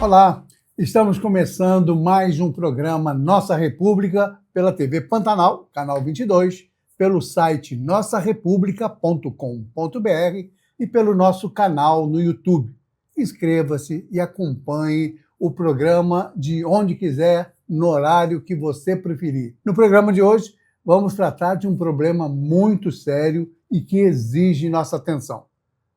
Olá, estamos começando mais um programa Nossa República pela TV Pantanal, canal 22, pelo site nossarepublica.com.br e pelo nosso canal no YouTube. Inscreva-se e acompanhe o programa de onde quiser, no horário que você preferir. No programa de hoje, vamos tratar de um problema muito sério e que exige nossa atenção: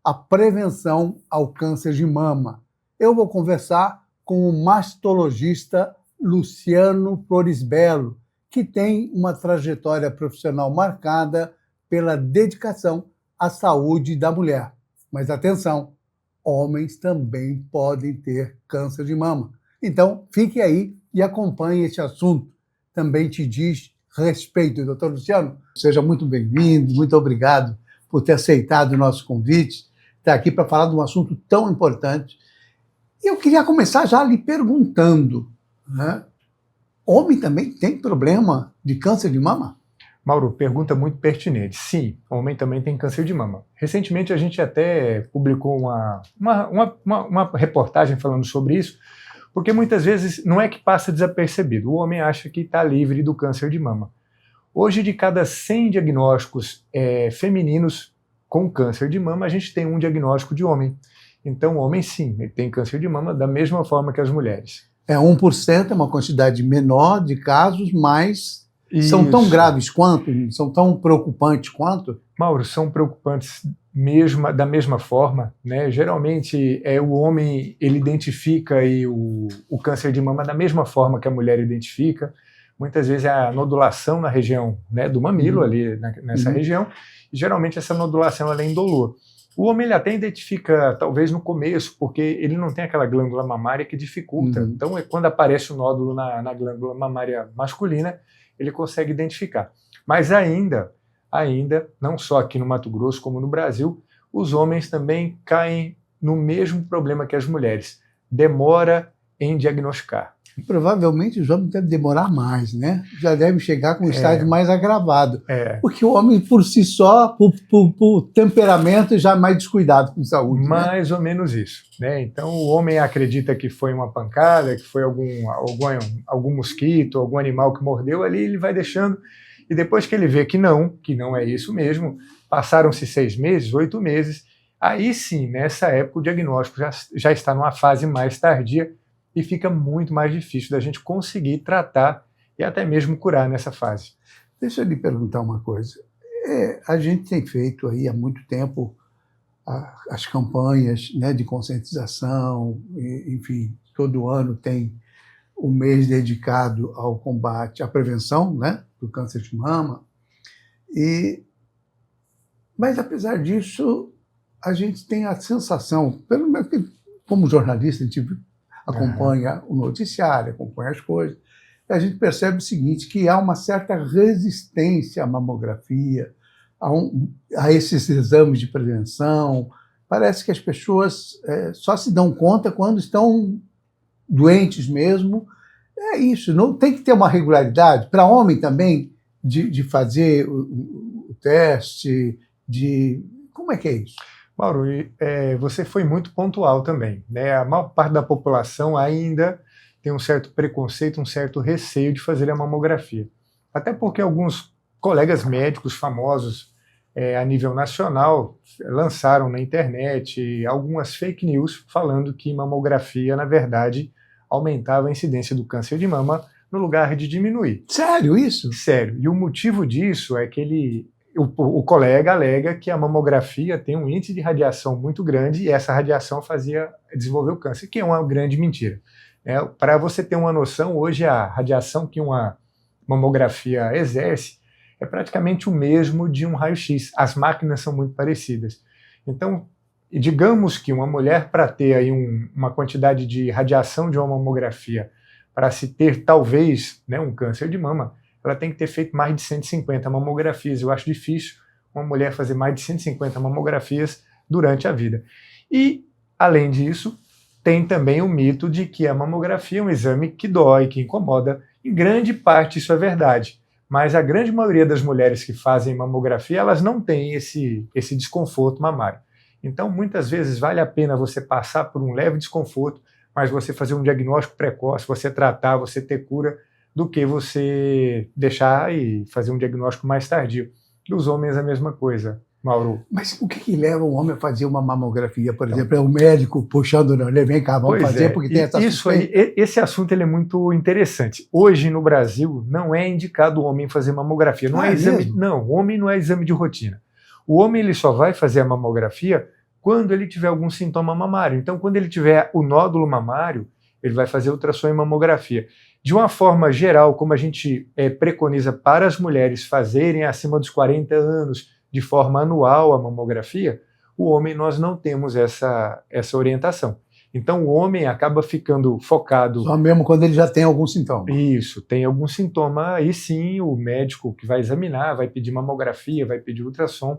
a prevenção ao câncer de mama. Eu vou conversar com o mastologista Luciano Florisbello, que tem uma trajetória profissional marcada pela dedicação à saúde da mulher. Mas atenção, homens também podem ter câncer de mama. Então, fique aí e acompanhe esse assunto. Também te diz respeito, doutor Luciano. Seja muito bem-vindo, muito obrigado por ter aceitado o nosso convite, estar aqui para falar de um assunto tão importante. E eu queria começar já lhe perguntando, né? Homem também tem problema de câncer de mama? Mauro, pergunta muito pertinente. Sim, homem também tem câncer de mama. Recentemente a gente até publicou uma reportagem falando sobre isso, porque muitas vezes não é que passa desapercebido. O homem acha que está livre do câncer de mama. Hoje, de cada 100 diagnósticos femininos com câncer de mama, a gente tem um diagnóstico de homem. Então, o homem, sim, ele tem câncer de mama da mesma forma que as mulheres. 1%, é uma quantidade menor de casos, mas são tão graves quanto? São tão preocupantes quanto? Mauro, são preocupantes mesmo, da mesma forma, né? Geralmente, o homem ele identifica o câncer de mama da mesma forma que a mulher identifica. Muitas vezes é a nodulação na região, né, do mamilo, ali nessa região. E, geralmente, essa nodulação ela é indolor. O homem ele até identifica, talvez no começo, porque ele não tem aquela glândula mamária que dificulta. Então, quando aparece o nódulo na glândula mamária masculina, ele consegue identificar. Mas ainda, não só aqui no Mato Grosso como no Brasil, os homens também caem no mesmo problema que as mulheres. Demora em diagnosticar. Provavelmente os homens devem demorar mais, né? Já devem chegar com um estágio mais agravado. Porque o homem, por si só, por temperamento, já é mais descuidado com saúde. Mais ou menos isso, né? Então, o homem acredita que foi uma pancada, que foi algum mosquito, algum animal que mordeu ali, ele vai deixando. E depois que ele vê que não é isso mesmo, passaram-se 6 meses, 8 meses, aí sim, nessa época, o diagnóstico já está numa fase mais tardia, e fica muito mais difícil da gente conseguir tratar e até mesmo curar nessa fase. Deixa eu lhe perguntar uma coisa. A gente tem feito aí há muito tempo as campanhas, né, de conscientização, enfim, todo ano tem um mês dedicado ao combate, à prevenção, né, do câncer de mama. Mas, apesar disso, a gente tem a sensação, pelo menos como jornalista, a gente acompanha o noticiário, acompanha as coisas, e a gente percebe o seguinte, que há uma certa resistência à mamografia, a esses exames de prevenção. Parece que as pessoas só se dão conta quando estão doentes mesmo. É isso, não tem que ter uma regularidade, para homem também, de fazer o teste, como é que é isso? Mauro, você foi muito pontual também, né? A maior parte da população ainda tem um certo preconceito, um certo receio de fazer a mamografia. Até porque alguns colegas médicos famosos a nível nacional lançaram na internet algumas fake news falando que mamografia, na verdade, aumentava a incidência do câncer de mama no lugar de diminuir. Sério isso? Sério. E o motivo disso é que o colega alega que a mamografia tem um índice de radiação muito grande e essa radiação fazia desenvolver o câncer, que é uma grande mentira. Para você ter uma noção, hoje a radiação que uma mamografia exerce é praticamente o mesmo de um raio-x. As máquinas são muito parecidas. Então, digamos que uma mulher, para ter aí uma quantidade de radiação de uma mamografia, para se ter talvez, né, um câncer de mama, ela tem que ter feito mais de 150 mamografias. Eu acho difícil uma mulher fazer mais de 150 mamografias durante a vida. E, além disso, tem também o mito de que a mamografia é um exame que dói, que incomoda. Em grande parte isso é verdade. Mas a grande maioria das mulheres que fazem mamografia, elas não têm esse desconforto mamário. Então, muitas vezes, vale a pena você passar por um leve desconforto mais você fazer um diagnóstico precoce, você tratar, você ter cura, do que você deixar e fazer um diagnóstico mais tardio. Dos homens a mesma coisa, Mauro. Mas o que leva um homem a fazer uma mamografia, por exemplo? É o médico puxando, não, ele vem cá, vamos fazer, porque tem essa suspeita. Esse assunto ele é muito interessante. Hoje, no Brasil, não é indicado o homem fazer mamografia. Não é exame, não, o homem não é exame de rotina. O homem ele só vai fazer a mamografia quando ele tiver algum sintoma mamário. Então, quando ele tiver o nódulo mamário, ele vai fazer ultrassom e mamografia. De uma forma geral, como a gente preconiza para as mulheres fazerem acima dos 40 anos, de forma anual a mamografia, o homem nós não temos essa orientação. Então o homem acaba ficando focado... Só mesmo quando ele já tem algum sintoma. Isso, tem algum sintoma, aí sim o médico que vai examinar, vai pedir mamografia, vai pedir ultrassom,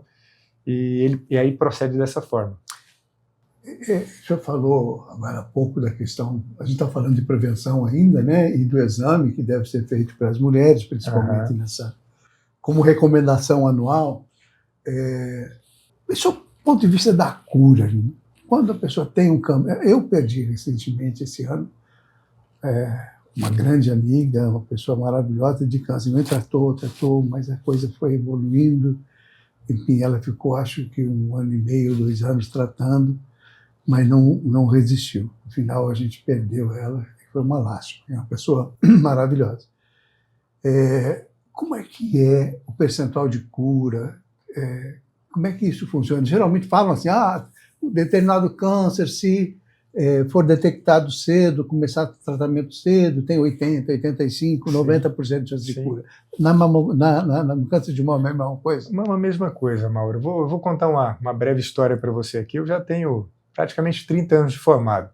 e aí procede dessa forma. O senhor falou agora há pouco da questão, a gente está falando de prevenção ainda, né, e do exame que deve ser feito para as mulheres, principalmente como recomendação anual. Do ponto de vista da cura, quando a pessoa tem um câncer... Eu perdi recentemente, esse ano, uma grande amiga, uma pessoa maravilhosa de câncer. Me tratou, mas a coisa foi evoluindo. Enfim, ela ficou, acho que 1 ano e meio, 2 anos tratando, mas não resistiu. No final, a gente perdeu ela, foi uma lástima. É uma pessoa maravilhosa. Como é que é o percentual de cura? Como é que isso funciona? Geralmente falam assim, um determinado câncer, se for detectado cedo, começar o tratamento cedo, tem 80%, 85%, 90% de chance de cura. No câncer de mama é a mesma coisa? A mesma coisa, Mauro. Eu vou contar uma breve história para você aqui. Eu já tenho praticamente 30 anos de formado.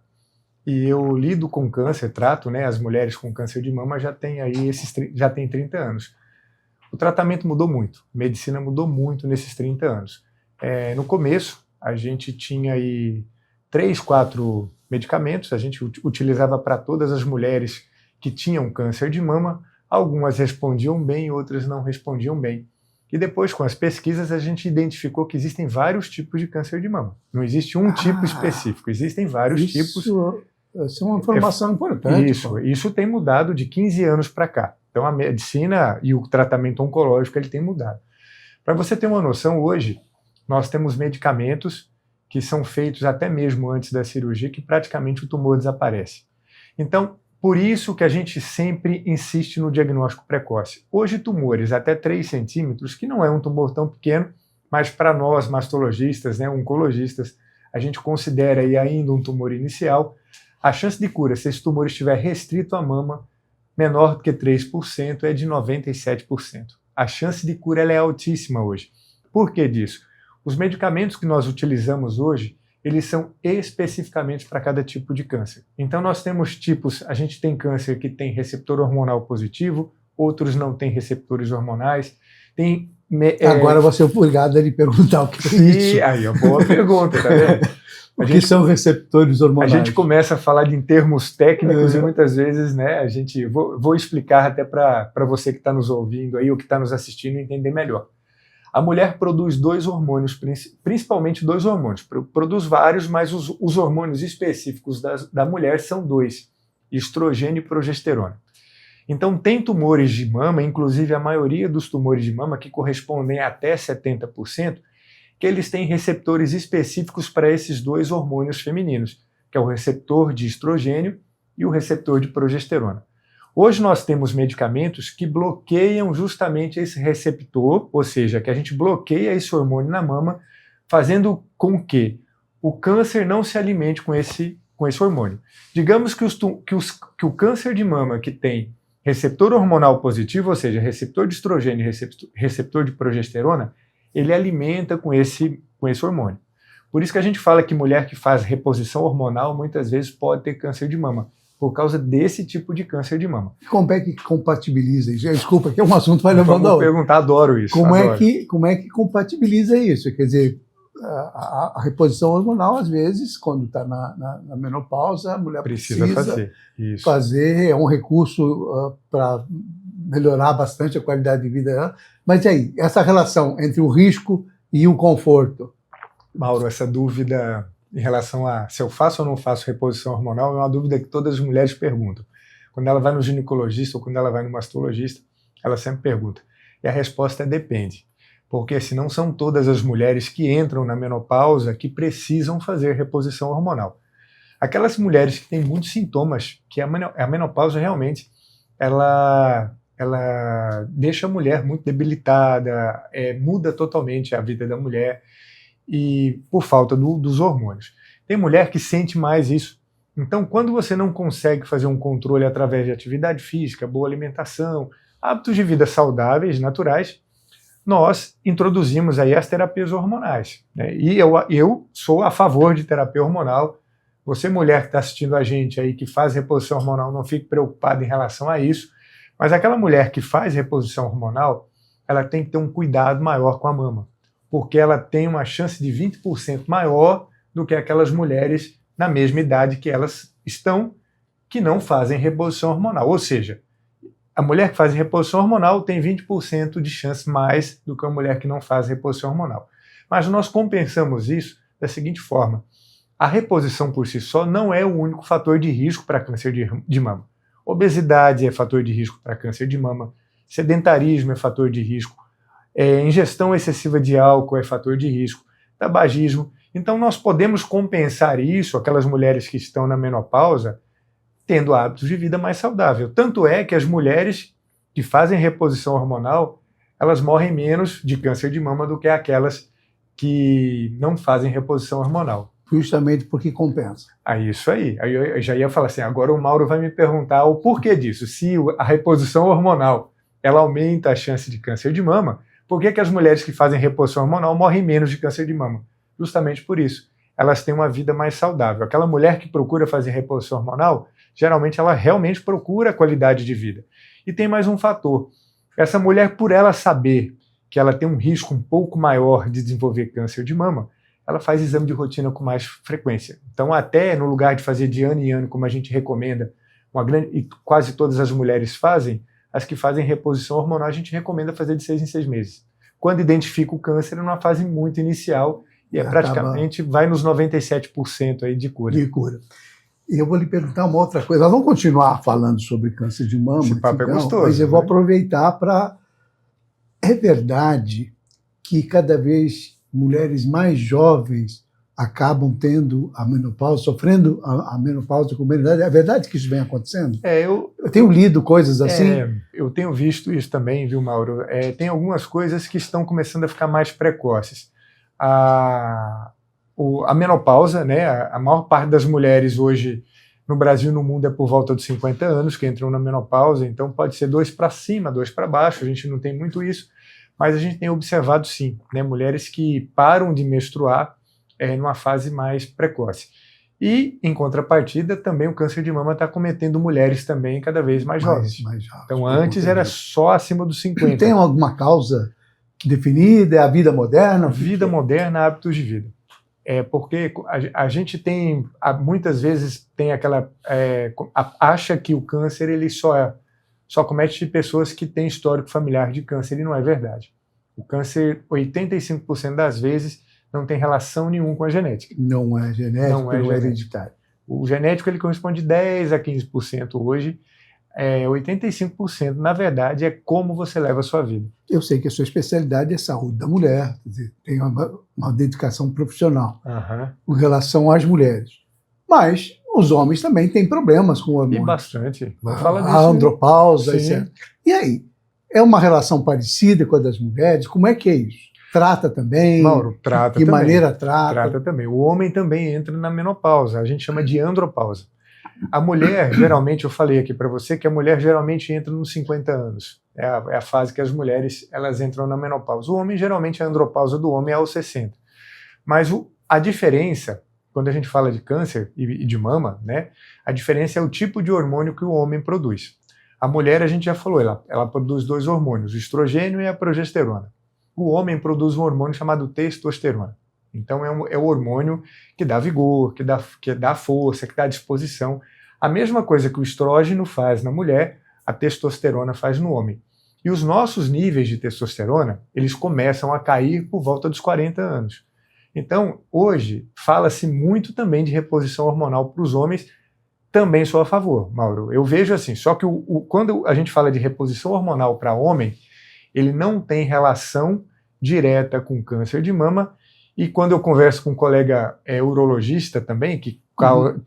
E eu lido com câncer, trato, né, as mulheres com câncer de mama já tem 30 anos. O tratamento mudou muito, a medicina mudou muito nesses 30 anos. No começo, a gente tinha aí 3, 4 medicamentos, a gente utilizava para todas as mulheres que tinham câncer de mama, algumas respondiam bem, outras não respondiam bem. E depois, com as pesquisas, a gente identificou que existem vários tipos de câncer de mama. Não existe um tipo específico, existem vários tipos. Isso é uma informação importante. Isso tem mudado de 15 anos para cá. Então a medicina e o tratamento oncológico ele tem mudado. Para você ter uma noção, hoje nós temos medicamentos que são feitos até mesmo antes da cirurgia que praticamente o tumor desaparece. Então, por isso que a gente sempre insiste no diagnóstico precoce. Hoje tumores até 3 centímetros, que não é um tumor tão pequeno, mas para nós mastologistas, né, oncologistas, a gente considera aí ainda um tumor inicial. A chance de cura, se esse tumor estiver restrito à mama, menor do que 3%, é de 97%. A chance de cura ela é altíssima hoje. Por que disso? Os medicamentos que nós utilizamos hoje, eles são especificamente para cada tipo de câncer. Então nós temos tipos, a gente tem câncer que tem receptor hormonal positivo, outros não têm receptores hormonais. Agora você é obrigado a lhe perguntar o que é isso. Aí, boa pergunta, tá vendo? O que são receptores hormonais? A gente começa a falar em termos técnicos e muitas vezes, né, vou explicar até para você que está nos ouvindo aí ou que está nos assistindo entender melhor. A mulher produz 2 hormônios, principalmente 2 hormônios. Produz vários, mas os hormônios específicos da mulher são 2, estrogênio e progesterona. Então tem tumores de mama, inclusive a maioria dos tumores de mama, que correspondem a até 70%, que eles têm receptores específicos para esses 2 hormônios femininos, que é o receptor de estrogênio e o receptor de progesterona. Hoje nós temos medicamentos que bloqueiam justamente esse receptor, ou seja, que a gente bloqueia esse hormônio na mama, fazendo com que o câncer não se alimente com esse hormônio. Digamos que o câncer de mama que tem receptor hormonal positivo, ou seja, receptor de estrogênio e receptor de progesterona, ele alimenta com esse hormônio. Por isso que a gente fala que mulher que faz reposição hormonal muitas vezes pode ter câncer de mama, por causa desse tipo de câncer de mama. Como é que compatibiliza isso? Desculpa, que é um assunto vai levando a outro. Perguntar, adoro isso. Como é que compatibiliza isso? Quer dizer, a reposição hormonal, às vezes, quando está na menopausa, a mulher precisa fazer, é um recurso para melhorar bastante a qualidade de vida dela. Mas e aí, essa relação entre o risco e o conforto? Mauro, essa dúvida em relação a se eu faço ou não faço reposição hormonal, é uma dúvida que todas as mulheres perguntam. Quando ela vai no ginecologista ou quando ela vai no mastologista, ela sempre pergunta. E a resposta é depende. Porque se não são todas as mulheres que entram na menopausa que precisam fazer reposição hormonal. Aquelas mulheres que têm muitos sintomas, que a menopausa realmente ela deixa a mulher muito debilitada, muda totalmente a vida da mulher, e por falta dos hormônios. Tem mulher que sente mais isso. Então, quando você não consegue fazer um controle através de atividade física, boa alimentação, hábitos de vida saudáveis, naturais, nós introduzimos aí as terapias hormonais, né? E eu sou a favor de terapia hormonal. Você, mulher que está assistindo a gente aí, que faz reposição hormonal, não fique preocupada em relação a isso, mas aquela mulher que faz reposição hormonal, ela tem que ter um cuidado maior com a mama, porque ela tem uma chance de 20% maior do que aquelas mulheres na mesma idade que elas estão, que não fazem reposição hormonal. Ou seja, a mulher que faz reposição hormonal tem 20% de chance mais do que a mulher que não faz reposição hormonal. Mas nós compensamos isso da seguinte forma. A reposição por si só não é o único fator de risco para câncer de mama. Obesidade é fator de risco para câncer de mama, sedentarismo é fator de risco, ingestão excessiva de álcool é fator de risco, tabagismo. Então nós podemos compensar isso, aquelas mulheres que estão na menopausa, tendo hábitos de vida mais saudável. Tanto é que as mulheres que fazem reposição hormonal, elas morrem menos de câncer de mama do que aquelas que não fazem reposição hormonal. Justamente porque compensa. Isso aí. Aí eu já ia falar assim, agora o Mauro vai me perguntar o porquê disso. Se a reposição hormonal ela aumenta a chance de câncer de mama, por que as mulheres que fazem reposição hormonal morrem menos de câncer de mama? Justamente por isso. Elas têm uma vida mais saudável. Aquela mulher que procura fazer reposição hormonal, geralmente ela realmente procura qualidade de vida. E tem mais um fator. Essa mulher, por ela saber que ela tem um risco um pouco maior de desenvolver câncer de mama, ela faz exame de rotina com mais frequência. Então, até no lugar de fazer de ano em ano, como a gente recomenda, e quase todas as mulheres fazem, as que fazem reposição hormonal, a gente recomenda fazer de 6 em 6 meses. Quando identifica o câncer, é numa fase muito inicial, e praticamente vai nos 97% aí de cura. De cura. E eu vou lhe perguntar uma outra coisa. Nós vamos continuar falando sobre câncer de mama, esse papo é gostoso, mas eu vou aproveitar para... É verdade que cada vez mulheres mais jovens acabam tendo a menopausa, sofrendo a menopausa com menos idade. É verdade que isso vem acontecendo? Eu tenho lido coisas assim. Eu tenho visto isso também, viu, Mauro? Tem algumas coisas que estão começando a ficar mais precoces. A menopausa, né? A maior parte das mulheres hoje no Brasil e no mundo é por volta dos 50 anos que entram na menopausa, então pode ser 2 para cima, 2 para baixo, a gente não tem muito isso. Mas a gente tem observado, sim, né, mulheres que param de menstruar numa fase mais precoce. E, em contrapartida, também o câncer de mama está cometendo mulheres também cada vez mais jovens. Então, antes era só acima dos 50. Tem alguma causa definida? É a vida moderna? Vida moderna, hábitos de vida. Porque a gente tem, muitas vezes, tem aquela... acha que o câncer ele só comete pessoas que têm histórico familiar de câncer, e não é verdade. O câncer, 85% das vezes, não tem relação nenhuma com a genética. Não é genético, não é hereditário. O genético ele corresponde de 10% a 15% hoje. 85%, na verdade, é como você leva a sua vida. Eu sei que a sua especialidade é saúde da mulher, quer dizer, tem uma dedicação profissional com relação às mulheres. Mas os homens também têm problemas com o hormônio. E bastante. A andropausa, etc. E aí? É uma relação parecida com a das mulheres? Como é que é isso? Trata também? Mauro, trata também. De maneira trata? Trata também. O homem também entra na menopausa. A gente chama de andropausa. A mulher, geralmente, eu falei aqui para você que a mulher geralmente entra nos 50 anos. É a fase que as mulheres elas entram na menopausa. O homem, geralmente, a andropausa do homem é aos 60. Mas a diferença... Quando a gente fala de câncer e de mama, né, a diferença é o tipo de hormônio que o homem produz. A mulher, a gente já falou, ela produz 2 hormônios, o estrogênio e a progesterona. O homem produz um hormônio chamado testosterona. Então é o hormônio que dá vigor, que dá força, que dá disposição. A mesma coisa que o estrógeno faz na mulher, a testosterona faz no homem. E os nossos níveis de testosterona, eles começam a cair por volta dos 40 anos. Então, hoje, fala-se muito também de reposição hormonal para os homens. Também sou a favor, Mauro. Eu vejo assim, só que quando a gente fala de reposição hormonal para homem, ele não tem relação direta com câncer de mama. E quando eu converso com um colega urologista também, que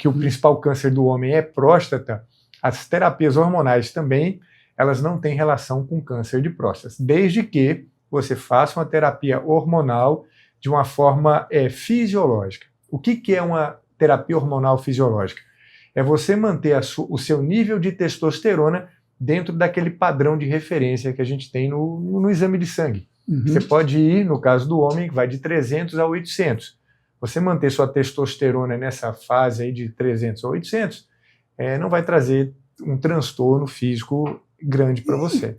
o principal câncer do homem é próstata, as terapias hormonais também, elas não têm relação com câncer de próstata, desde que você faça uma terapia hormonal de uma forma fisiológica. O que é uma terapia hormonal fisiológica? É você manter o seu nível de testosterona dentro daquele padrão de referência que a gente tem no exame de sangue. Você pode ir, no caso do homem, que vai de 300 a 800. Você manter sua testosterona nessa fase aí de 300 a 800 não vai trazer um transtorno físico grande para você.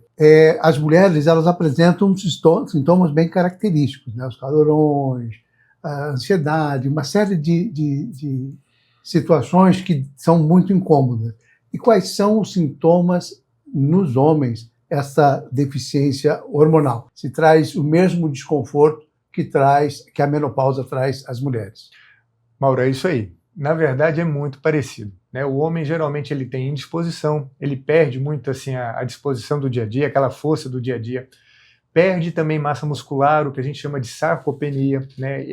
As mulheres, elas apresentam sintomas bem característicos, né? Os calorões, a ansiedade, uma série de situações que são muito incômodas. E quais são os sintomas nos homens, essa deficiência hormonal? Se traz o mesmo desconforto que a menopausa traz às mulheres? Mauro, é isso aí. Na verdade, é muito parecido, né? O homem, geralmente, ele tem indisposição, ele perde muito assim, a disposição do dia a dia, aquela força do dia a dia. Perde também massa muscular, o que a gente chama de sarcopenia, né?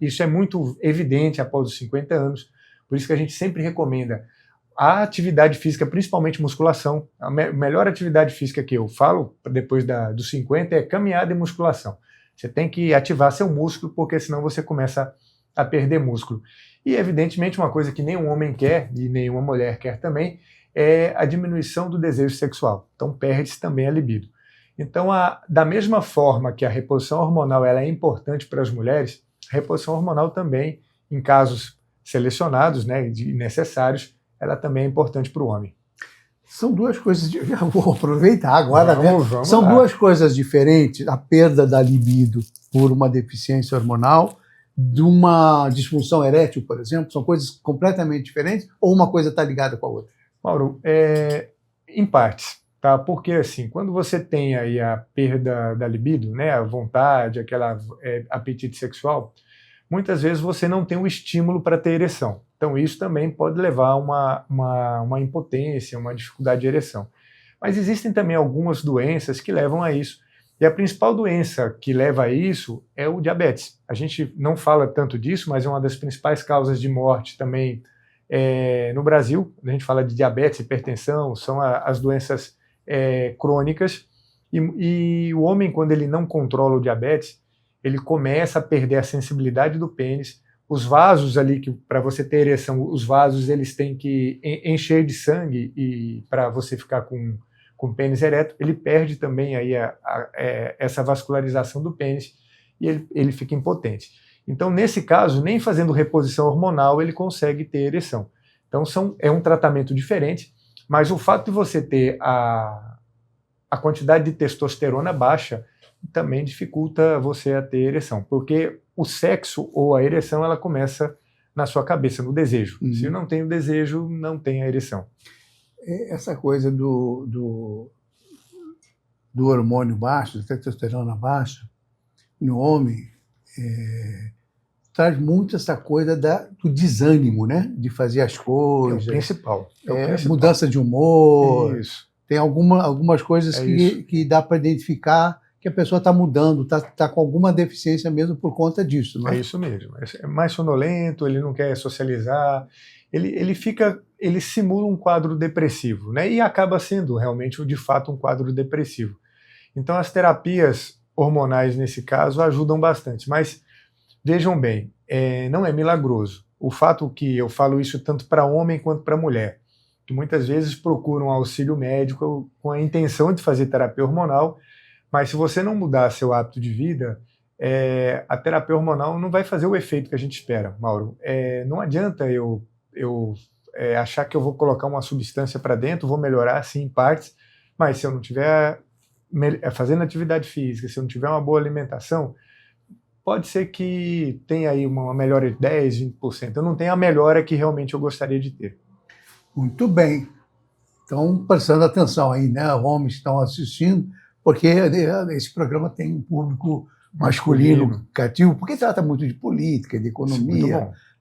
Isso é muito evidente após os 50 anos. Por isso que a gente sempre recomenda a atividade física, principalmente musculação. A melhor atividade física que eu falo, depois dos 50, é caminhada e musculação. Você tem que ativar seu músculo, porque senão você começa a perder músculo. E, evidentemente, uma coisa que nenhum homem quer, e nenhuma mulher quer também, é a diminuição do desejo sexual. Então, perde-se também a libido. Então, da mesma forma que a reposição hormonal ela é importante para as mulheres, a reposição hormonal também, em casos selecionados, né, necessários, ela também é importante para o homem. São duas coisas, eu já vou aproveitar agora, vamos são lá. Duas coisas diferentes, a perda da libido por uma deficiência hormonal, de uma disfunção erétil, por exemplo, são coisas completamente diferentes, ou uma coisa está ligada com a outra? Mauro, em partes, tá? Porque assim, quando você tem aí a perda da libido, né, a vontade, aquela apetite sexual, muitas vezes você não tem o estímulo para ter ereção. Então isso também pode levar a uma impotência, uma dificuldade de ereção. Mas existem também algumas doenças que levam a isso. E a principal doença que leva a isso é o diabetes. A gente não fala tanto disso, mas é uma das principais causas de morte também no Brasil. A gente fala de diabetes, hipertensão, são as doenças crônicas. E o homem, quando ele não controla o diabetes, ele começa a perder a sensibilidade do pênis. Os vasos ali, que para você ter ereção, os vasos eles têm que encher de sangue e para você ficar com pênis ereto, ele perde também aí essa vascularização do pênis e ele fica impotente. Então, nesse caso, nem fazendo reposição hormonal ele consegue ter ereção. Então, é um tratamento diferente, mas o fato de você ter a quantidade de testosterona baixa também dificulta você a ter ereção, porque o sexo ou a ereção ela começa na sua cabeça, no desejo. Se não tem o desejo, não tem a ereção. Essa coisa do hormônio baixo, da testosterona baixa, no homem, traz muito essa coisa do desânimo, né? De fazer as coisas. É o principal. Mudança de humor. Isso. Tem algumas coisas que dá para identificar que a pessoa está mudando, está com alguma deficiência mesmo por conta disso. Não é? É isso mesmo. É mais sonolento, ele não quer socializar, ele simula um quadro depressivo, né? E acaba sendo realmente, de fato, um quadro depressivo. Então, as terapias hormonais, nesse caso, ajudam bastante. Mas, vejam bem, não é milagroso. O fato que eu falo isso tanto para homem quanto para mulher, que muitas vezes procuram auxílio médico com a intenção de fazer terapia hormonal, mas se você não mudar seu hábito de vida, a terapia hormonal não vai fazer o efeito que a gente espera, Mauro. Não adianta eu achar que eu vou colocar uma substância para dentro, vou melhorar assim em partes, mas se eu não estiver fazendo atividade física, se eu não tiver uma boa alimentação, pode ser que tenha aí uma melhora de 10, 20%. Eu não tenho a melhora que realmente eu gostaria de ter. Muito bem. Então, prestando atenção aí, né? Homens que estão assistindo, porque esse programa tem um público masculino cativo, porque trata muito de política, de economia, Muito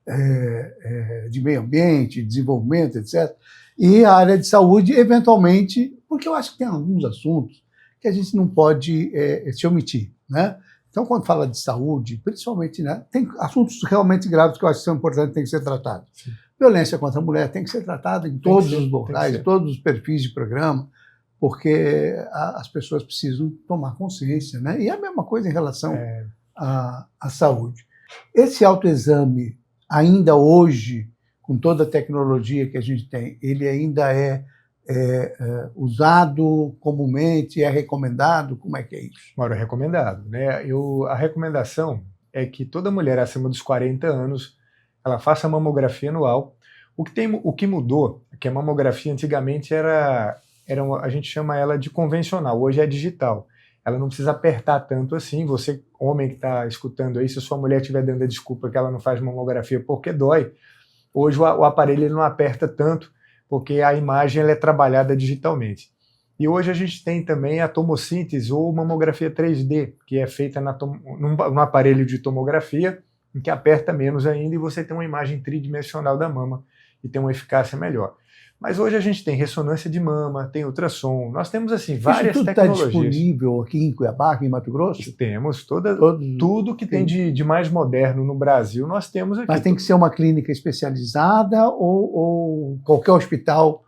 de meio ambiente, desenvolvimento, etc. E a área de saúde, eventualmente, porque eu acho que tem alguns assuntos que a gente não pode se omitir, né? Então, quando fala de saúde, principalmente, né, tem assuntos realmente graves que eu acho que são importantes, têm que ser tratados. Sim. Violência contra a mulher tem que ser tratada em todos os locais, em todos os perfis de programa, porque as pessoas precisam tomar consciência, né? E é a mesma coisa em relação à saúde. Esse autoexame, ainda hoje, com toda a tecnologia que a gente tem, ele ainda é usado comumente, é recomendado? Como é que é isso? Ora, é recomendado, né? A recomendação é que toda mulher acima dos 40 anos ela faça a mamografia anual. O que mudou é que a mamografia antigamente a gente chama ela de convencional, hoje é digital. Ela não precisa apertar tanto assim. Você, homem que está escutando aí, se a sua mulher estiver dando a desculpa que ela não faz mamografia porque dói, hoje o aparelho ele não aperta tanto, porque a imagem ela é trabalhada digitalmente. E hoje a gente tem também a tomossíntese ou mamografia 3D, que é feita num aparelho de tomografia, em que aperta menos ainda e você tem uma imagem tridimensional da mama e tem uma eficácia melhor. Mas hoje a gente tem ressonância de mama, tem ultrassom, nós temos assim várias tecnologias. Isso tudo está disponível aqui em Cuiabá, aqui em Mato Grosso? Temos tudo que tem de mais moderno no Brasil, nós temos aqui. Mas tem que ser uma clínica especializada ou qualquer hospital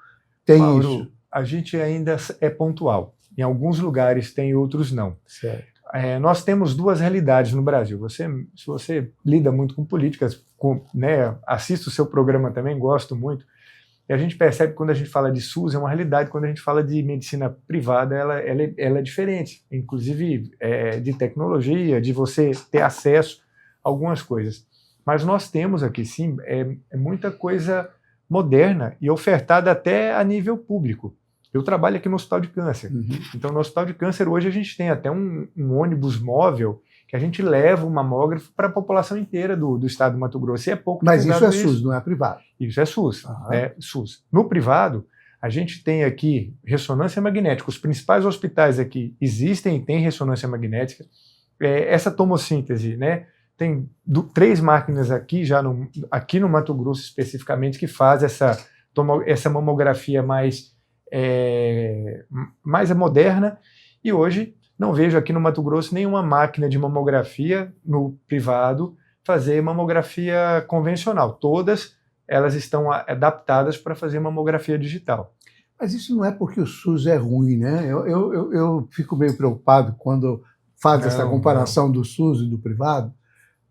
tem Mauro, isso? A gente ainda é pontual. Em alguns lugares tem, outros não. Certo. Nós temos duas realidades no Brasil. Se você lida muito com políticas, né, assiste o seu programa também, gosto muito, e a gente percebe que quando a gente fala de SUS é uma realidade, quando a gente fala de medicina privada ela é diferente, inclusive de tecnologia, de você ter acesso a algumas coisas. Mas nós temos aqui sim muita coisa moderna e ofertada até a nível público. Eu trabalho aqui no Hospital de Câncer. Uhum. Então, no Hospital de Câncer, hoje a gente tem até um ônibus móvel que a gente leva um mamógrafo para a população inteira do estado do Mato Grosso. E é pouco. Mas isso é SUS, não é privado? Isso é SUS. É SUS. No privado, a gente tem aqui ressonância magnética. Os principais hospitais aqui existem e têm ressonância magnética. Essa tomossíntese, né? Tem 3 máquinas aqui, aqui no Mato Grosso especificamente, que faz essa mamografia mais moderna, e hoje não vejo aqui no Mato Grosso nenhuma máquina de mamografia no privado fazer mamografia convencional. Todas elas estão adaptadas para fazer mamografia digital. Mas isso não é porque o SUS é ruim, né? Eu fico meio preocupado quando faz essa comparação do SUS e do privado,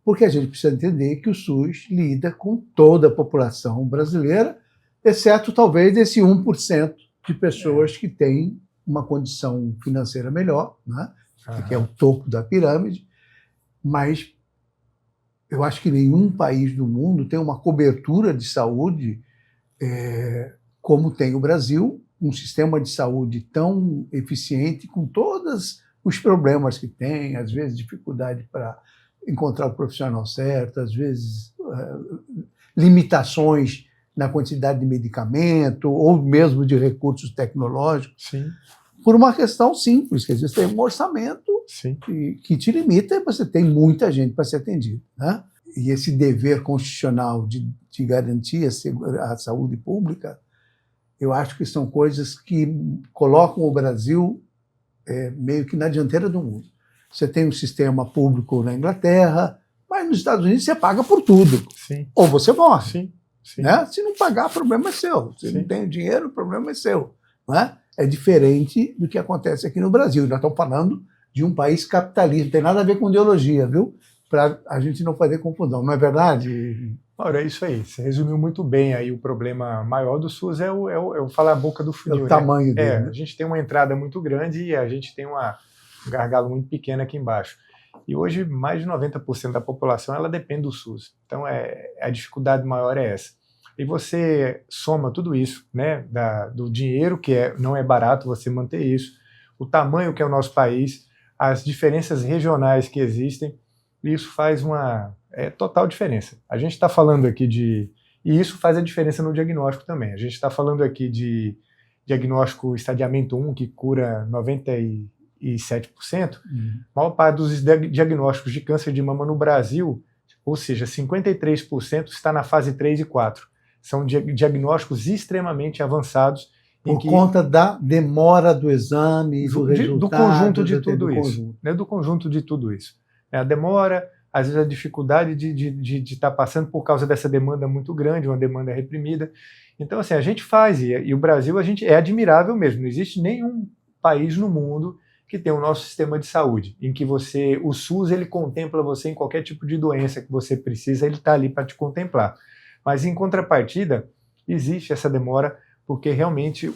porque a gente precisa entender que o SUS lida com toda a população brasileira, exceto talvez esse 1% de pessoas que têm uma condição financeira melhor, né? Que é o topo da pirâmide, mas eu acho que nenhum país do mundo tem uma cobertura de saúde como tem o Brasil, um sistema de saúde tão eficiente, com todos os problemas que tem, às vezes dificuldade para encontrar o profissional certo, às vezes limitações na quantidade de medicamento ou mesmo de recursos tecnológicos. Sim. Por uma questão simples, que às vezes tem um orçamento que te limita e você tem muita gente para ser atendido, né? E esse dever constitucional de garantir a saúde pública, eu acho que são coisas que colocam o Brasil meio que na dianteira do mundo. Você tem um sistema público na Inglaterra, mas nos Estados Unidos você paga por tudo. Sim. Ou você morre. Sim. Sim. Né? Se não pagar, o problema é seu. Se não tem dinheiro, o problema é seu. Né? É diferente do que acontece aqui no Brasil. Nós estamos falando de um país capitalista, não tem nada a ver com ideologia, viu? Para a gente não fazer confusão, não é verdade? Ora, é isso aí. Você resumiu muito bem aí. O problema maior do SUS é o falar a boca do funil. É o tamanho dele. Né? A gente tem uma entrada muito grande e a gente tem um gargalo muito pequeno aqui embaixo. E hoje, mais de 90% da população ela depende do SUS. Então, a dificuldade maior é essa. E você soma tudo isso, né, do dinheiro, que não é barato você manter isso, o tamanho que é o nosso país, as diferenças regionais que existem, e isso faz uma total diferença. A gente está falando aqui e isso faz a diferença no diagnóstico também. A gente está falando aqui de diagnóstico estadiamento 1, que cura 95% 97%, a maior parte dos diagnósticos de câncer de mama no Brasil, ou seja, 53% está na fase 3 e 4. São diagnósticos extremamente avançados. Por conta da demora do exame, do resultado. Do conjunto de tudo isso. Né, do conjunto de tudo isso. A demora, às vezes a dificuldade de estar passando por causa dessa demanda muito grande, uma demanda reprimida. Então, assim, a gente faz, e o Brasil é admirável mesmo. Não existe nenhum país no mundo que tem o nosso sistema de saúde, em que o SUS ele contempla você em qualquer tipo de doença que você precisa, ele está ali para te contemplar. Mas, em contrapartida, existe essa demora, porque realmente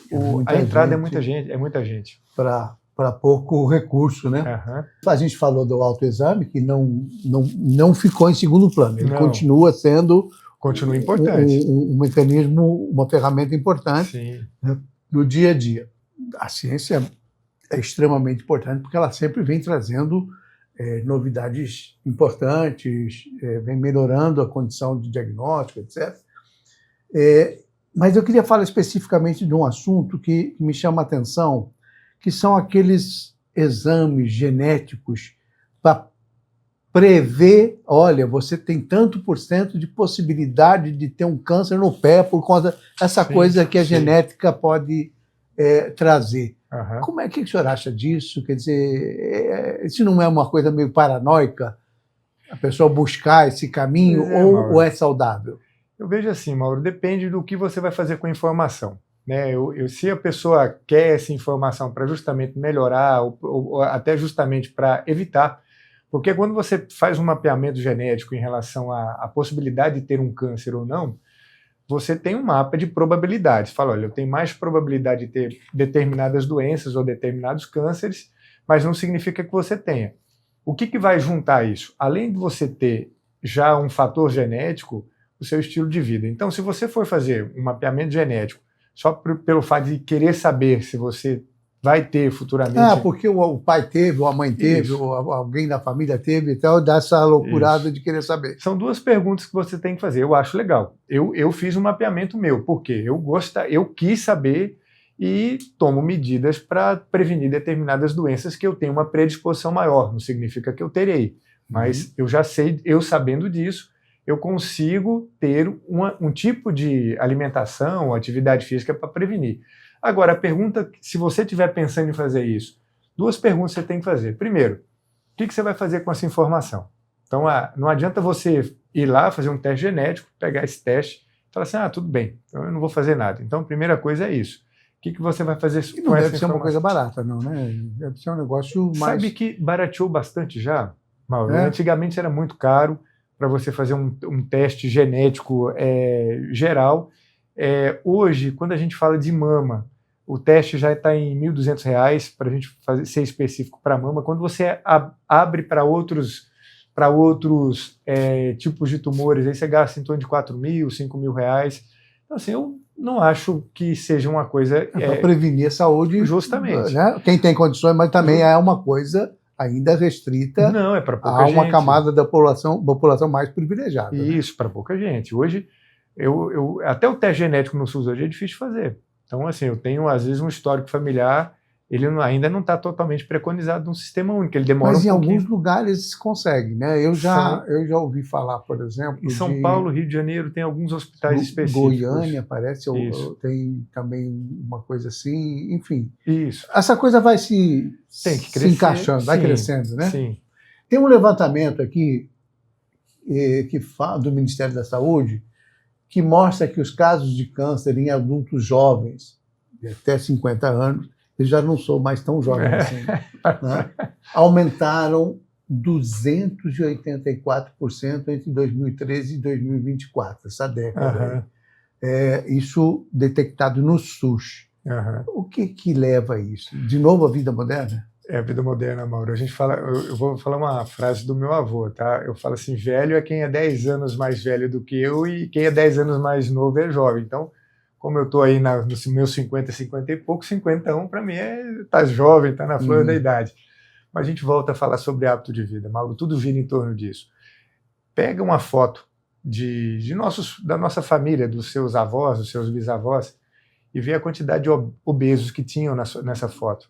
a entrada é muita gente. Para pouco recurso, né? Uhum. A gente falou do autoexame, que não ficou em segundo plano, ele continua sendo importante. Um mecanismo, uma ferramenta importante. Sim. Né, no dia a dia. A ciência é extremamente importante porque ela sempre vem trazendo novidades importantes, vem melhorando a condição de diagnóstico, etc. Mas eu queria falar especificamente de um assunto que me chama a atenção, que são aqueles exames genéticos para prever, olha, você tem tanto por cento de possibilidade de ter um câncer no pé por conta dessa coisa que a genética pode trazer. Uhum. Como é que o senhor acha disso? Quer dizer, isso não é uma coisa meio paranoica? A pessoa buscar esse caminho ou é saudável? Eu vejo assim, Mauro, depende do que você vai fazer com a informação. Né? Se a pessoa quer essa informação para justamente melhorar ou até justamente para evitar, porque quando você faz um mapeamento genético em relação à possibilidade de ter um câncer ou não, você tem um mapa de probabilidades. Fala, olha, eu tenho mais probabilidade de ter determinadas doenças ou determinados cânceres, mas não significa que você tenha. O que vai juntar isso? Além de você ter já um fator genético, o seu estilo de vida. Então, se você for fazer um mapeamento genético só pelo fato de querer saber se você vai ter futuramente... porque o pai teve, ou a mãe teve, ou alguém da família teve, então dá essa loucurada de querer saber. São duas perguntas que você tem que fazer. Eu acho legal. Eu fiz um mapeamento meu, porque eu quis saber e tomo medidas para prevenir determinadas doenças que eu tenho uma predisposição maior. Não significa que eu terei, mas eu já sei, eu sabendo disso, eu consigo ter um tipo de alimentação, atividade física para prevenir. Agora, a pergunta, se você estiver pensando em fazer isso, duas perguntas você tem que fazer. Primeiro, o que você vai fazer com essa informação? Então, não adianta você ir lá fazer um teste genético, pegar esse teste e falar assim, tudo bem, então eu não vou fazer nada. Então, a primeira coisa é isso. O que você vai fazer com essa informação? Não deve ser uma coisa barata, não, né? Deve ser um negócio mais... Sabe que barateou bastante já, Mauro? Antigamente era muito caro para você fazer um teste genético geral. Hoje, quando a gente fala de mama, o teste já está em R$ 1.200 para a gente ser específico para mama. Quando você abre para outros tipos de tumores, aí você gasta em torno de R$4.000, R$5.000. Então, assim, eu não acho que seja uma coisa... para prevenir a saúde. Justamente. Né? Quem tem condições, mas também é uma coisa ainda restrita. Não, é para pouca gente. A uma camada da população mais privilegiada. Isso, para pouca gente. Hoje, até o teste genético no SUS hoje é difícil de fazer. Então, assim, eu tenho, às vezes, um histórico familiar, ele ainda não está totalmente preconizado num sistema único, ele demora Mas um pouquinho. Mas em alguns lugares se consegue, né? Eu já ouvi falar, por exemplo... Em São Paulo, Rio de Janeiro, tem alguns hospitais específicos. Goiânia, parece, tem também uma coisa assim, enfim. Isso. Essa coisa vai se encaixando, vai crescendo, né? Sim. Tem um levantamento aqui do Ministério da Saúde que mostra que os casos de câncer em adultos jovens, de até 50 anos, eu já não sou mais tão jovem assim, né? Aumentaram 284% entre 2013 e 2024, essa década. Isso detectado no SUS. O que leva a isso? De novo a vida moderna? A vida moderna, Mauro. A gente fala, eu vou falar uma frase do meu avô, tá? Eu falo assim, velho é quem é 10 anos mais velho do que eu e quem é 10 anos mais novo é jovem. Então, como eu estou aí nos meus 50 e pouco, 51 para mim tá jovem, tá na flor da idade. Mas a gente volta a falar sobre hábito de vida, Mauro, tudo gira em torno disso. Pega uma foto da nossa família, dos seus avós, dos seus bisavós, e vê a quantidade de obesos que tinham nessa foto.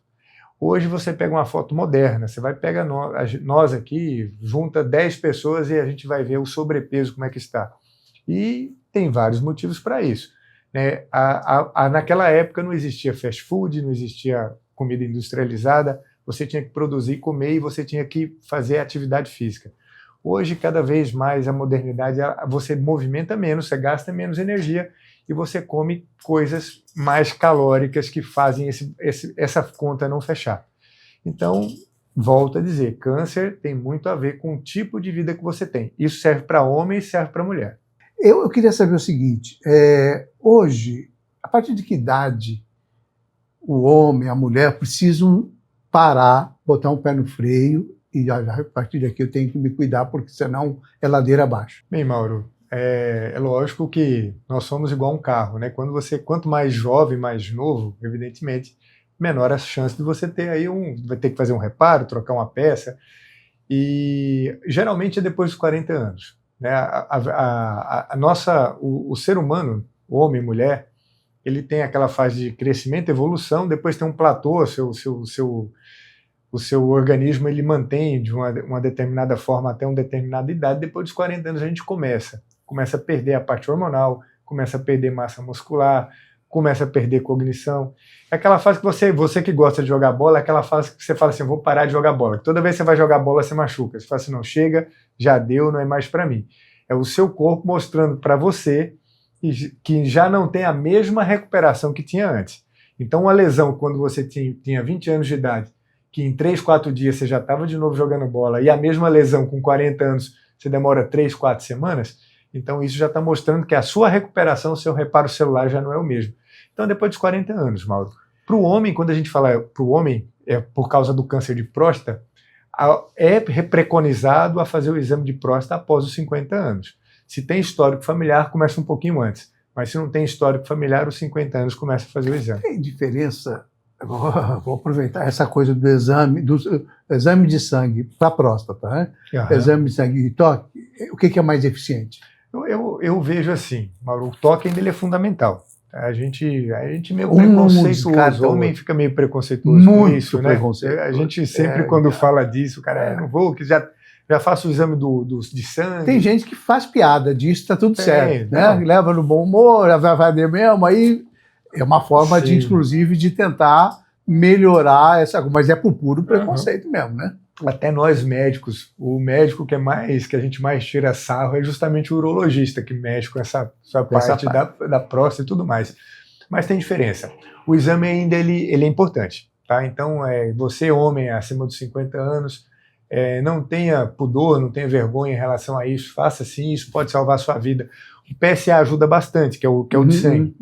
Hoje você pega uma foto moderna, você vai pegar nós aqui, junta 10 pessoas e a gente vai ver o sobrepeso, como é que está. E tem vários motivos para isso, né? Naquela época não existia fast food, não existia comida industrializada, você tinha que produzir e comer e você tinha que fazer atividade física. Hoje, cada vez mais, a modernidade, você movimenta menos, você gasta menos energia e você come coisas mais calóricas que fazem essa conta não fechar. Então, volto a dizer, câncer tem muito a ver com o tipo de vida que você tem. Isso serve para homem e serve para mulher. Eu queria saber o seguinte, hoje, a partir de que idade o homem, a mulher precisam parar, botar um pé no freio e a partir daqui eu tenho que me cuidar porque senão é ladeira abaixo? Bem, Mauro, é lógico que nós somos igual um carro, né? Quanto mais jovem, mais novo, evidentemente, menor a chance de você ter aí vai ter que fazer um reparo, trocar uma peça, e geralmente é depois dos 40 anos. Né? O ser humano, homem e mulher, ele tem aquela fase de crescimento, evolução, depois tem um platô, o seu organismo ele mantém de uma determinada forma até uma determinada idade, depois dos 40 anos a gente começa a perder a parte hormonal, começa a perder massa muscular, começa a perder cognição. É aquela fase que você que gosta de jogar bola, é aquela fase que você fala assim, vou parar de jogar bola. Toda vez que você vai jogar bola, você machuca. Você fala assim, não, chega, já deu, não é mais para mim. É o seu corpo mostrando para você que já não tem a mesma recuperação que tinha antes. Então, uma lesão, quando você tinha 20 anos de idade, que em 3, 4 dias você já estava de novo jogando bola, e a mesma lesão com 40 anos, você demora 3, 4 semanas, então isso já está mostrando que a sua recuperação, o seu reparo celular já não é o mesmo. Então, depois dos 40 anos, Mauro. Para o homem, quando a gente fala para o homem, é por causa do câncer de próstata, é preconizado a fazer o exame de próstata após os 50 anos. Se tem histórico familiar, começa um pouquinho antes. Mas se não tem histórico familiar, os 50 anos começa a fazer o exame. Tem diferença? Vou aproveitar essa coisa do exame de sangue para a próstata, né? Uhum. Exame de sangue e toque, o que é mais eficiente? Eu vejo assim, Mauro, o toque ainda ele é fundamental. A gente meio preconceituoso, o homem fica meio preconceituoso com isso, né? A gente sempre quando fala disso, cara, não vou, que já faço o exame de sangue. Tem gente que faz piada disso, está tudo certo, né? Leva no bom humor, vai ver mesmo, aí é uma forma de, inclusive, de tentar melhorar essa coisa, mas é por puro preconceito mesmo, né? Até nós médicos, o médico que a gente mais tira sarro é justamente o urologista, que mexe com essa parte da próstata e tudo mais. Mas tem diferença. O exame ainda ele é importante, tá? Então, você, homem acima dos 50 anos, não tenha pudor, não tenha vergonha em relação a isso, faça sim, isso pode salvar a sua vida. O PSA ajuda bastante, que é o de sangue.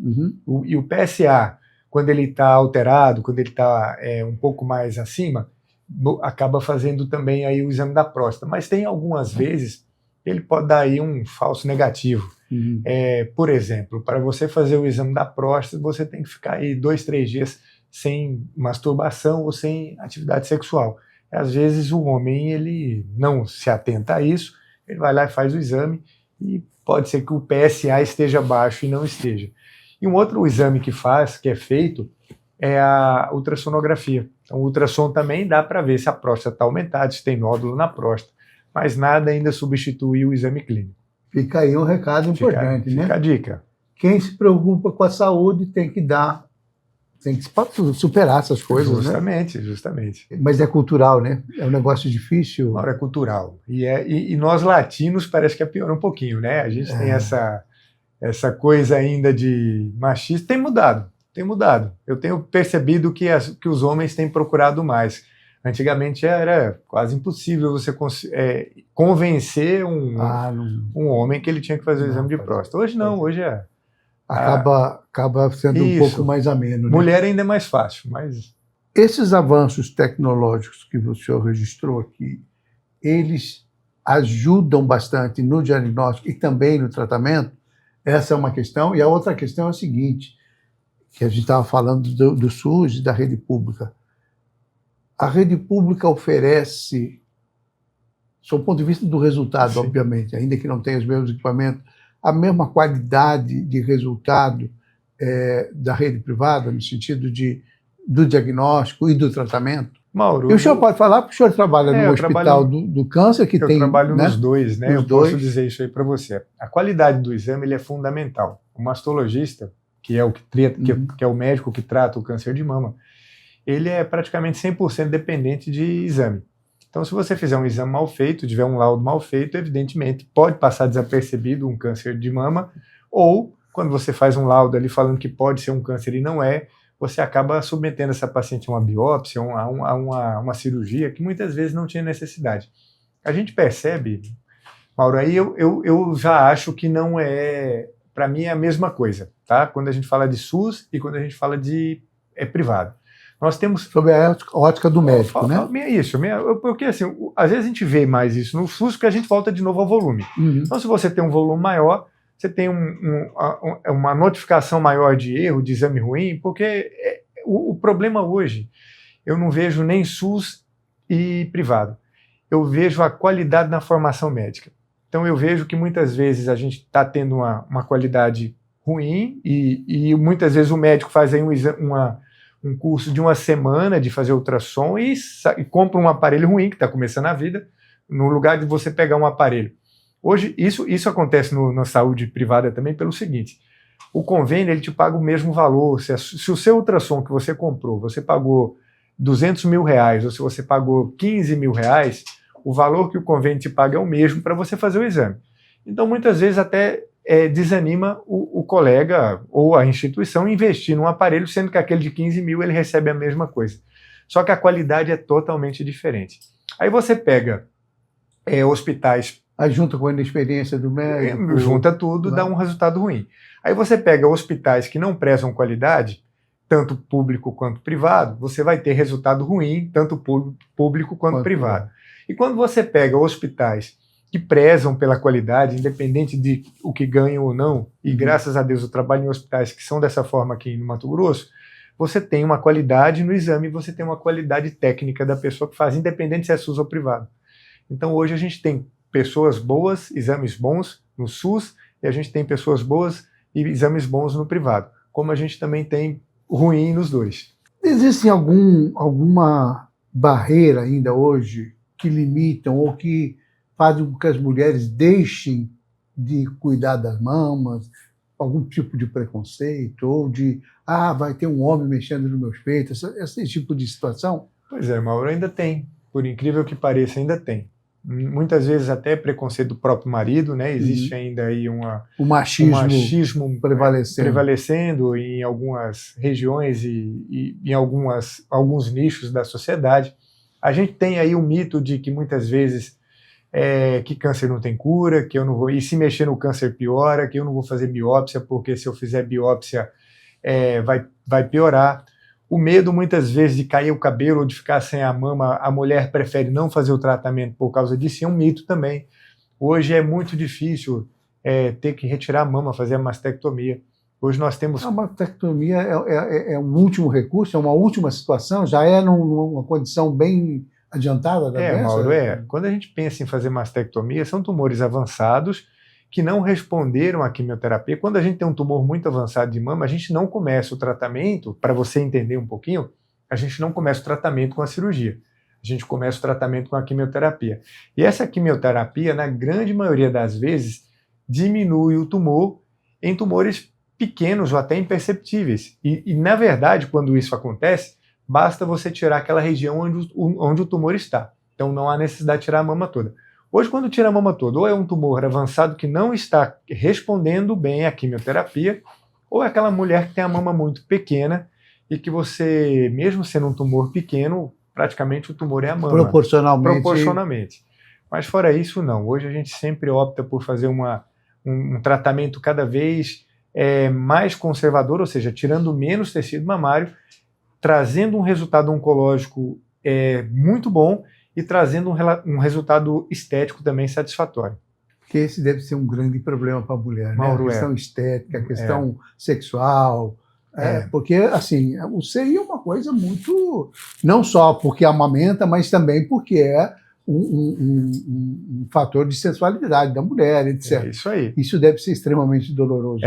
E o PSA, quando ele está alterado, quando ele está um pouco mais acima, acaba fazendo também aí o exame da próstata. Mas tem algumas vezes ele pode dar aí um falso negativo. Por exemplo, para você fazer o exame da próstata, você tem que ficar aí 2, 3 dias sem masturbação ou sem atividade sexual. Às vezes o homem ele não se atenta a isso, ele vai lá e faz o exame e pode ser que o PSA esteja baixo e não esteja. E um outro exame que é feito, é a ultrassonografia. Então, o ultrassom também dá para ver se a próstata está aumentada, se tem nódulo na próstata, mas nada ainda substitui o exame clínico. Fica aí um recado importante, né? Fica a dica. Quem se preocupa com a saúde tem que superar essas coisas, justamente, né? Justamente. Mas é cultural, né? É um negócio difícil. Claro, é cultural. E nós latinos parece que é pior um pouquinho, né? A gente tem essa coisa ainda de machismo. Tem mudado. Eu tenho percebido que os homens têm procurado mais. Antigamente era quase impossível você convencer um homem que ele tinha que fazer o exame de próstata. Hoje não, hoje acaba sendo um pouco mais ameno. Né? Mulher ainda é mais fácil, mas... Esses avanços tecnológicos que o senhor registrou aqui, eles ajudam bastante no diagnóstico e também no tratamento? Essa é uma questão. E a outra questão é a seguinte, que a gente estava falando do SUS e da rede pública. A rede pública oferece, do ponto de vista do resultado, sim, obviamente, ainda que não tenha os mesmos equipamentos, a mesma qualidade de resultado da rede privada, no sentido de do diagnóstico e do tratamento? Mauro, E o senhor pode falar, porque o senhor trabalha no Hospital do Câncer, que eu tem... trabalho nos dois, né? Nos eu dois. posso dizer isso aí para você. A qualidade do exame ele é fundamental. O mastologista, que é o médico que trata o câncer de mama, ele é praticamente 100% dependente de exame. Então, se você fizer um exame mal feito, tiver um laudo mal feito, evidentemente pode passar desapercebido um câncer de mama, ou quando você faz um laudo ali falando que pode ser um câncer e não é, você acaba submetendo essa paciente a uma biópsia, a uma cirurgia que muitas vezes não tinha necessidade. A gente percebe, Mauro, aí eu já acho que não é, para mim é a mesma coisa, tá? Quando a gente fala de SUS e quando a gente fala de privado. Nós temos... Sob a ótica do médico, né? Isso, porque assim, às vezes a gente vê mais isso no SUS porque a gente volta de novo ao volume. Então, se você tem um volume maior, você tem uma notificação maior de erro, de exame ruim, porque o problema hoje, eu não vejo nem SUS e privado. Eu vejo a qualidade na formação médica. Então, eu vejo que muitas vezes a gente está tendo uma qualidade ruim e muitas vezes o médico faz aí um curso de uma semana de fazer ultrassom e compra um aparelho ruim, que está começando a vida, no lugar de você pegar um aparelho. Hoje, isso acontece na saúde privada também pelo seguinte, o convênio ele te paga o mesmo valor, se o seu ultrassom que você comprou, você pagou R$200 mil, ou se você pagou R$15 mil, o valor que o convênio te paga é o mesmo para você fazer o exame. Então, muitas vezes até desanima o colega ou a instituição investir num aparelho, sendo que aquele de 15 mil ele recebe a mesma coisa. Só que a qualidade é totalmente diferente. Aí você pega hospitais... Aí junta com a inexperiência do médico... Junta tudo, dá um resultado ruim. Aí você pega hospitais que não prezam qualidade, tanto público quanto privado, você vai ter resultado ruim, tanto público quanto privado. E quando você pega hospitais que prezam pela qualidade, independente de o que ganham ou não, e graças a Deus eu trabalho em hospitais que são dessa forma aqui no Mato Grosso, você tem uma qualidade no exame, você tem uma qualidade técnica da pessoa que faz, independente se é SUS ou privado. Então hoje a gente tem pessoas boas, exames bons no SUS, e a gente tem pessoas boas e exames bons no privado, como a gente também tem ruim nos dois. Existe alguma barreira ainda hoje que limitam ou que fazem com que as mulheres deixem de cuidar das mamas, algum tipo de preconceito, ou de, vai ter um homem mexendo nos meus peitos, esse tipo de situação? Pois é, Mauro, ainda tem. Por incrível que pareça, ainda tem. Muitas vezes até preconceito do próprio marido, né? Existe ainda aí o machismo prevalecendo em algumas regiões e em alguns nichos da sociedade. A gente tem aí o mito de que muitas vezes que câncer não tem cura, que eu não vou, e se mexer no câncer piora, que eu não vou fazer biópsia, porque se eu fizer biópsia vai piorar. O medo muitas vezes de cair o cabelo ou de ficar sem a mama, a mulher prefere não fazer o tratamento por causa disso, é um mito também. Hoje é muito difícil ter que retirar a mama, fazer a mastectomia. Hoje nós temos... A mastectomia é um último recurso, é uma última situação, já é numa condição bem adiantada da doença? Mauro, quando a gente pensa em fazer mastectomia, são tumores avançados que não responderam à quimioterapia. Quando a gente tem um tumor muito avançado de mama, a gente não começa o tratamento, para você entender um pouquinho, a gente não começa o tratamento com a cirurgia. A gente começa o tratamento com a quimioterapia. E essa quimioterapia, na grande maioria das vezes, diminui o tumor em tumores pequenos ou até imperceptíveis. E na verdade, quando isso acontece, basta você tirar aquela região onde o tumor está. Então não há necessidade de tirar a mama toda. Hoje, quando tira a mama toda, ou é um tumor avançado que não está respondendo bem à quimioterapia, ou é aquela mulher que tem a mama muito pequena e que você, mesmo sendo um tumor pequeno, praticamente o tumor é a mama. Proporcionalmente. Mas fora isso, não. Hoje a gente sempre opta por fazer um tratamento cada vez mais conservador, ou seja, tirando menos tecido mamário, trazendo um resultado oncológico muito bom e trazendo um resultado estético também satisfatório. Porque esse deve ser um grande problema para a mulher, Mauro, né? A questão estética, a questão sexual. Porque, assim, o seio é uma coisa muito... Não só porque amamenta, mas também porque é um fator de sensualidade da mulher, etc. É isso aí. Isso deve ser extremamente doloroso.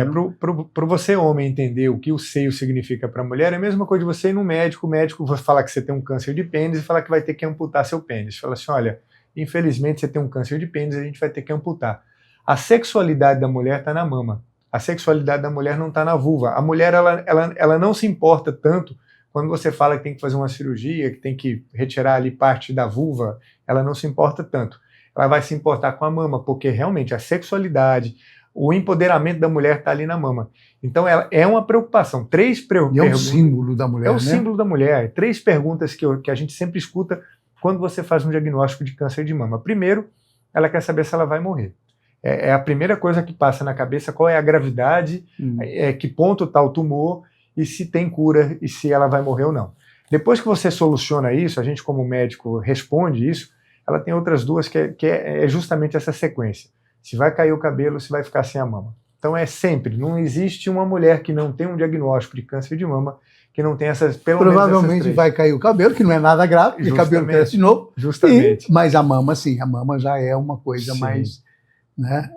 Para você, homem, entender o que o seio significa para a mulher, é a mesma coisa de você ir no médico, o médico vai falar que você tem um câncer de pênis e falar que vai ter que amputar seu pênis. Fala assim, olha, infelizmente você tem um câncer de pênis e a gente vai ter que amputar. A sexualidade da mulher está na mama. A sexualidade da mulher não está na vulva. A mulher, ela não se importa tanto quando você fala que tem que fazer uma cirurgia, que tem que retirar ali parte da vulva, ela não se importa tanto. Ela vai se importar com a mama, porque realmente a sexualidade, o empoderamento da mulher está ali na mama. Então ela é uma preocupação. E é um símbolo da mulher, É o né? símbolo da mulher. 3 perguntas que a gente sempre escuta quando você faz um diagnóstico de câncer de mama. Primeiro, ela quer saber se ela vai morrer. É a primeira coisa que passa na cabeça, qual é a gravidade, que ponto está o tumor, e se tem cura, e se ela vai morrer ou não. Depois que você soluciona isso, a gente como médico responde isso, ela tem outras 2 que é justamente essa sequência. Se vai cair o cabelo, se vai ficar sem a mama. Então é sempre, não existe uma mulher que não tem um diagnóstico de câncer de mama, que não tem essas, pelo menos essas Provavelmente 3. vai cair o cabelo, que não é nada grave, porque o cabelo cresce de novo. Justamente. Mas a mama, sim, a mama já é uma coisa mais... Né?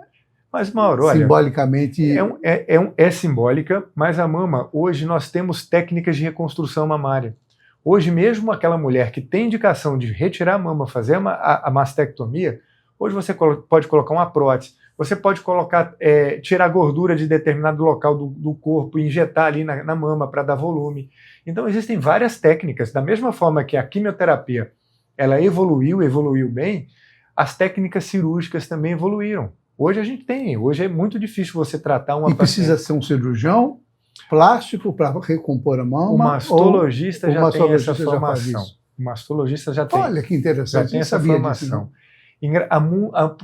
Mas, Mauro, olha, simbolicamente é simbólica, mas a mama, hoje nós temos técnicas de reconstrução mamária. Hoje mesmo aquela mulher que tem indicação de retirar a mama, fazer a mastectomia, hoje você pode colocar uma prótese, você pode colocar, tirar gordura de determinado local do corpo e injetar ali na mama para dar volume. Então existem várias técnicas, da mesma forma que a quimioterapia ela evoluiu bem, as técnicas cirúrgicas também evoluíram. Hoje a gente tem, hoje é muito difícil você tratar uma paciente. E precisa ser um cirurgião plástico para recompor a mama? O mastologista já tem essa formação. O mastologista já tem. Olha que interessante, já tem essa formação.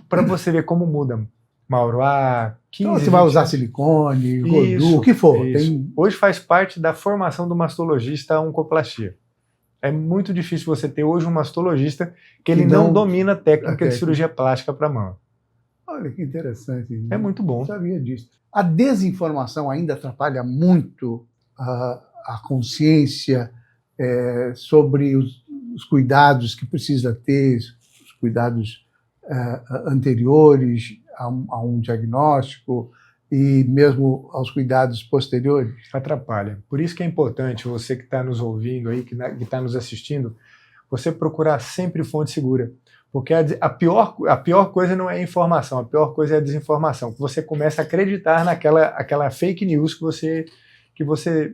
Para você ver como muda, Mauro, há 15 então você vai usar silicone, gordura, o que for. Tem... Hoje faz parte da formação do mastologista a oncoplastia. É muito difícil você ter hoje um mastologista que ele não domina a técnica de cirurgia plástica para mama. Olha que interessante. É muito bom. Não sabia disso. A desinformação ainda atrapalha muito a consciência sobre os cuidados que precisa ter, os cuidados anteriores a um diagnóstico e mesmo aos cuidados posteriores? Atrapalha. Por isso que é importante você que está nos ouvindo aí, que está nos assistindo, você procurar sempre fonte segura. Porque a pior coisa não é a informação, a pior coisa é a desinformação. Que você começa a acreditar aquela fake news que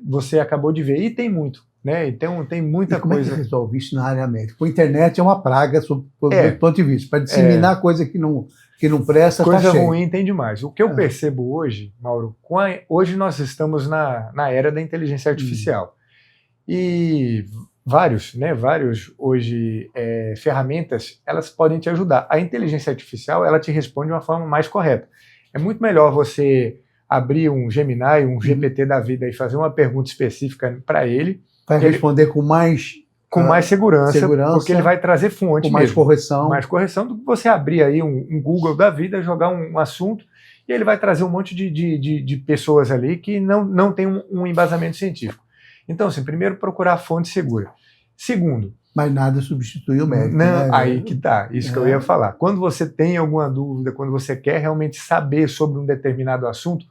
você acabou de ver. E tem muito, né? Então tem muita como coisa. Como é que resolve isso na área médica? A internet é uma praga, sob o ponto de vista. Para disseminar coisa que não presta, coisa tá ruim tem demais. O que eu percebo hoje, Mauro, hoje nós estamos na era da inteligência artificial. E vários hoje ferramentas, elas podem te ajudar. A inteligência artificial, ela te responde de uma forma mais correta. É muito melhor você abrir um Gemini, um GPT da vida e fazer uma pergunta específica para ele. Vai responder com mais segurança, porque ele vai trazer fonte com mais correção. Mais correção do que você abrir aí um Google da vida, jogar um assunto, e ele vai trazer um monte de pessoas ali que não tem um embasamento científico. Então, assim, primeiro, procurar fonte segura. Segundo... Mas nada substitui o médico. Não, né? Aí que tá, isso que eu ia falar. Quando você tem alguma dúvida, quando você quer realmente saber sobre um determinado assunto,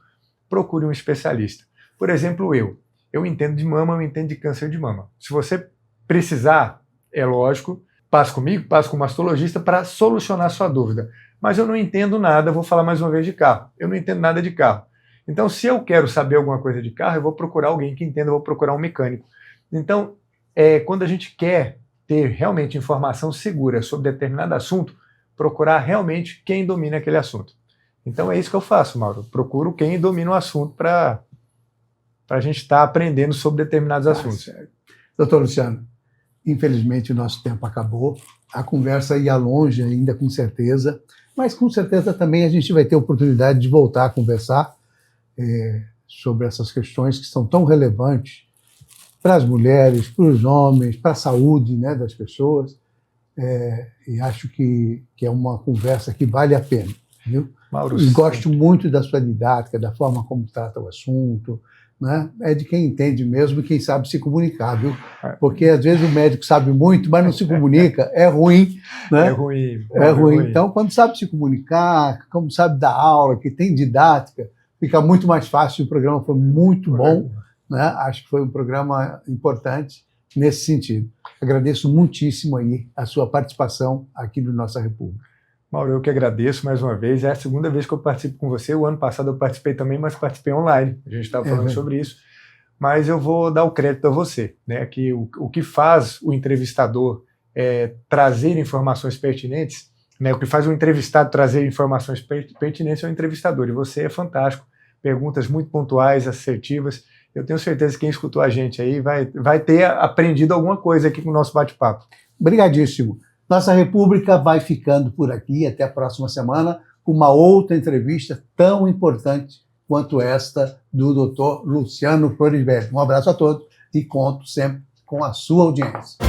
procure um especialista. Por exemplo, eu entendo de mama, eu entendo de câncer de mama. Se você precisar, é lógico, passe comigo, passe com o mastologista para solucionar a sua dúvida. Mas eu não entendo nada, vou falar mais uma vez de carro. Eu não entendo nada de carro. Então, se eu quero saber alguma coisa de carro, eu vou procurar alguém que entenda, eu vou procurar um mecânico. Então, quando a gente quer ter realmente informação segura sobre determinado assunto, procurar realmente quem domina aquele assunto. Então é isso que eu faço, Mauro. Procuro quem domina o assunto para a gente estar aprendendo sobre determinados assuntos. Certo. Doutor Luciano, infelizmente o nosso tempo acabou. A conversa ia longe ainda, com certeza, mas com certeza também a gente vai ter oportunidade de voltar a conversar sobre essas questões que são tão relevantes para as mulheres, para os homens, para a saúde, né, das pessoas, e acho que é uma conversa que vale a pena, viu? Mauro, e gosto muito da sua didática, da forma como trata o assunto, né, é de quem entende mesmo e quem sabe se comunicar, viu? Porque às vezes o médico sabe muito, mas não se comunica, é ruim, né? É ruim. É ruim. Então, quando sabe se comunicar, como sabe dar aula, que tem didática, fica muito mais fácil. O programa foi muito bom, né? Acho que foi um programa importante nesse sentido. Agradeço muitíssimo aí a sua participação aqui no Nossa República. Mauro, eu que agradeço mais uma vez. É a segunda vez que eu participo com você. O ano passado eu participei também, mas participei online. A gente estava falando sobre isso. Mas eu vou dar o crédito a você, né? Que o que faz o entrevistador trazer informações pertinentes, né? O que faz o entrevistado trazer informações pertinentes é o entrevistador. E você é fantástico. Perguntas muito pontuais, assertivas. Eu tenho certeza que quem escutou a gente aí vai ter aprendido alguma coisa aqui com o nosso bate-papo. Obrigadíssimo. Nossa República vai ficando por aqui. Até a próxima semana com uma outra entrevista tão importante quanto esta do Dr. Luciano Florisberto. Um abraço a todos e conto sempre com a sua audiência.